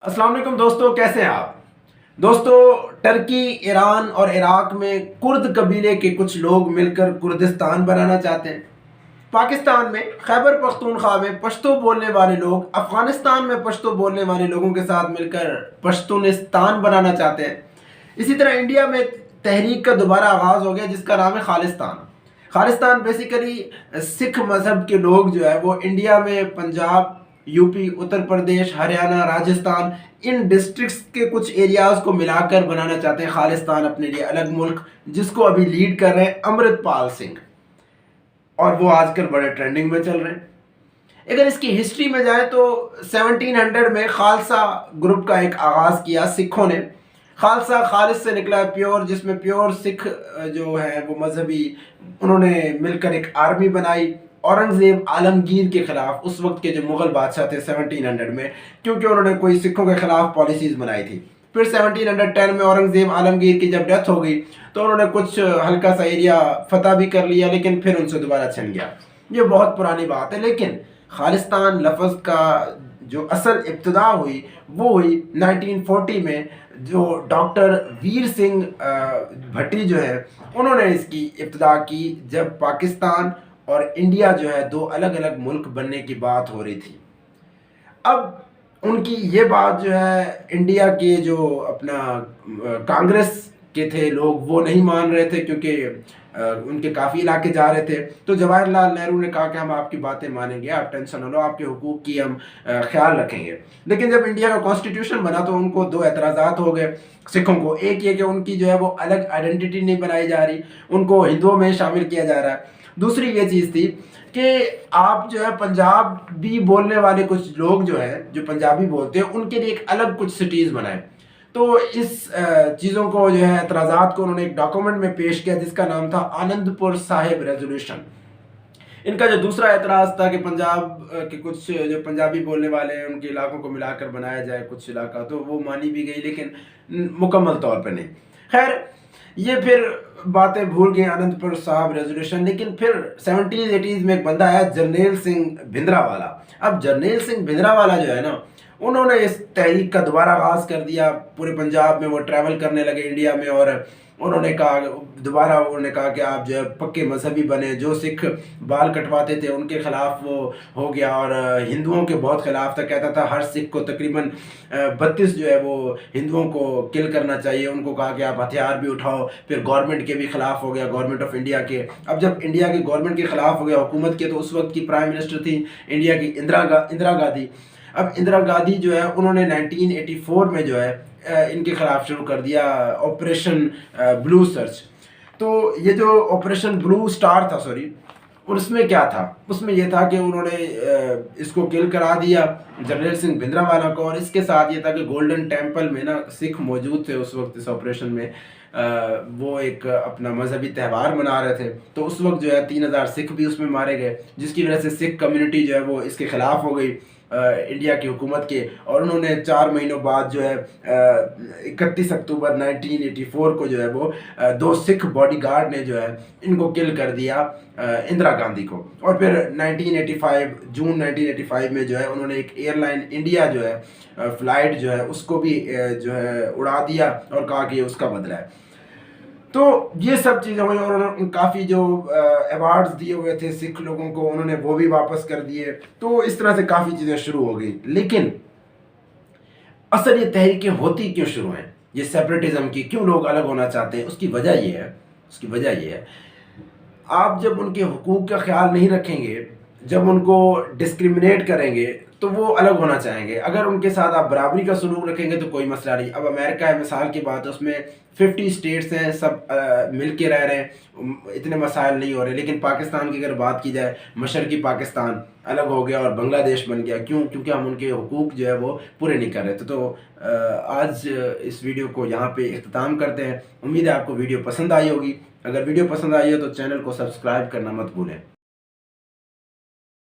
अस्सलाम वालेकुम दोस्तों, कैसे हैं आप। दोस्तों, टर्की, ईरान और इराक में कुर्द कबीले के कुछ लोग मिलकर कुर्दिस्तान बनाना चाहते हैं। पाकिस्तान में खैबर पख्तूनख्वा में पश्तो बोलने वाले लोग अफ़गानिस्तान में पश्तो बोलने वाले लोगों के साथ मिलकर पश्तूनिस्तान बनाना चाहते हैं। इसी तरह इंडिया में तहरीक का दोबारा आगाज़ हो गया जिसका नाम है खालिस्तान। खालिस्तान बेसिकली सिख मज़हब के लोग जो है वो इंडिया में पंजाब, यूपी, उत्तर प्रदेश, हरियाणा, राजस्थान इन डिस्ट्रिक्ट्स के कुछ एरियाज़ को मिलाकर बनाना चाहते हैं खालिस्तान, अपने लिए अलग मुल्क, जिसको अभी लीड कर रहे हैं अमृतपाल सिंह, और वो आजकल बड़े ट्रेंडिंग में चल रहे हैं। अगर इसकी हिस्ट्री में जाए तो 1700 में खालसा ग्रुप का एक आगाज़ किया सिखों ने। खालसा खालिस से निकला है, प्योर, जिसमें प्योर सिख जो है वो मजहबी, उन्होंने मिलकर एक आर्मी बनाई औरंगज़ेब आलमगीर के ख़िलाफ़, उस वक्त के जो मुग़ल बादशाह थे 1700 में, क्योंकि उन्होंने कोई सिखों के ख़िलाफ़ पॉलिसीज़ बनाई थी। फिर 1710 में औरंगज़ेब आलमगीर की जब डेथ हो गई तो उन्होंने कुछ हल्का सा एरिया फ़तह भी कर लिया, लेकिन फिर उनसे दोबारा छिन गया। ये बहुत पुरानी बात है, लेकिन खालिस्तान लफ्ज़ का जो असल इब्तिदा हुई वो हुई 1940 में, जो डॉक्टर वीर सिंह भट्टी जो है उन्होंने इसकी इब्तिदा की, जब पाकिस्तान और इंडिया जो है दो अलग अलग मुल्क बनने की बात हो रही थी। अब उनकी ये बात जो है इंडिया के जो अपना कांग्रेस के थे लोग वो नहीं मान रहे थे, क्योंकि उनके काफ़ी इलाके जा रहे थे। तो जवाहरलाल नेहरू ने कहा कि हम आपकी बातें मानेंगे, आप टेंशन न लो, आपके हुकूक की हम ख्याल रखेंगे। लेकिन जब इंडिया का कॉन्स्टिट्यूशन बना तो उनको दो एतराज़ात हो गए सिखों को। एक ये कि उनकी जो है वो अलग आइडेंटिटी नहीं बनाई जा रही, उनको हिंदुओं में शामिल किया जा रहा है। दूसरी ये चीज़ थी कि आप जो है पंजाबी बोलने वाले कुछ लोग जो हैं, जो पंजाबी बोलते हैं, उनके लिए एक अलग कुछ सिटीज़ बनाएं। तो इस चीज़ों को जो है एतराज़ात को उन्होंने एक डॉक्यूमेंट में पेश किया जिसका नाम था आनंदपुर साहिब रेजोल्यूशन। इनका जो दूसरा एतराज़ था कि पंजाब के कुछ जो पंजाबी बोलने वाले हैं उनके इलाकों को मिलाकर बनाया जाए कुछ इलाका, तो वो मानी भी गई, लेकिन मुकम्मल तौर पर नहीं। खैर, ये फिर बातें भूल गए आनंदपुर साहब रेजोल्यूशन। लेकिन फिर 70s 80s में एक बंदा आया, जर्नैल सिंह भिंद्रावाला। अब जर्नैल सिंह भिंद्रावाला जो है ना, उन्होंने इस तहरीक का दोबारा आगाज़ कर दिया। पूरे पंजाब में वो ट्रैवल करने लगे इंडिया में, और उन्होंने कहा दोबारा, उन्होंने कहा कि आप जो है पक्के मजहबी बने। जो सिख बाल कटवाते थे उनके ख़िलाफ़ वो हो गया, और हिंदुओं के बहुत ख़िलाफ़ था। कहता था हर सिख को तकरीबन 32 जो है वो हिंदुओं को किल करना चाहिए। उनको कहा कि आप हथियार भी उठाओ। फिर गवर्नमेंट के भी ख़िलाफ़ हो गया, गवर्नमेंट ऑफ इंडिया के। अब जब इंडिया की गवर्नमेंट के ख़िलाफ़ हो गया, हुकूमत के, तो उस वक्त की प्राइम मिनिस्टर थी इंडिया की इंदिरा गांधी। अब इंदिरा गांधी जो है उन्होंने 1984 में जो है इनके ख़िलाफ़ शुरू कर दिया ऑपरेशन ब्लू सर्च। तो ये जो ऑपरेशन ब्लू स्टार था, सॉरी, उसमें क्या था, उसमें यह था कि उन्होंने इसको किल करा दिया जर्नैल सिंह भिंद्रावाला को। और इसके साथ ये था कि गोल्डन टेम्पल में ना सिख मौजूद थे उस वक्त इस ऑपरेशन में। वो एक अपना मजहबी त्यौहार मना रहे थे, तो उस वक्त जो है 3000 सिख भी उसमें मारे गए, जिसकी वजह से सिख कम्युनिटी जो है वो इसके ख़िलाफ़ हो गई इंडिया की हुकूमत के। और उन्होंने 4 महीनों बाद जो है 31 अक्टूबर 1984 को जो है वो 2 सिख बॉडीगार्ड ने जो है इनको किल कर दिया, इंदिरा गांधी को। और फिर 1985 जून 1985 में जो है उन्होंने एक एयरलाइन इंडिया जो है फ़्लाइट जो है उसको भी जो है उड़ा दिया, और कहा कि ये उसका बदला है। तो ये सब चीज़ें हुई, और उन्होंने काफ़ी जो अवार्ड्स दिए हुए थे सिख लोगों को उन्होंने वो भी वापस कर दिए। तो इस तरह से काफ़ी चीज़ें शुरू हो गई। लेकिन असल ये तहरीकें होती क्यों शुरू हैं, ये सेपरेटिज़म की, क्यों लोग अलग होना चाहते हैं, उसकी वजह ये है, आप जब उनके हुकूक का ख्याल नहीं रखेंगे, जब उनको डिस्क्रिमिनेट करेंगे, तो वो अलग होना चाहेंगे। अगर उनके साथ आप बराबरी का सलूक रखेंगे तो कोई मसला नहीं। अब अमेरिका है, मिसाल की बात है, उसमें 50 स्टेट्स हैं, सब मिल के रह रहे हैं, इतने मसाइल नहीं हो रहे। लेकिन पाकिस्तान की अगर बात की जाए, मशरकी पाकिस्तान अलग हो गया और बांग्लादेश बन गया। क्यों? क्योंकि हम उनके हुकूक जो है वो पूरे नहीं कर रहे थे। तो आज इस वीडियो को यहाँ पे इख्तिताम करते हैं। उम्मीद है आपको वीडियो पसंद आई होगी। अगर वीडियो पसंद आई हो तो चैनल को सब्सक्राइब करना मत भूलें।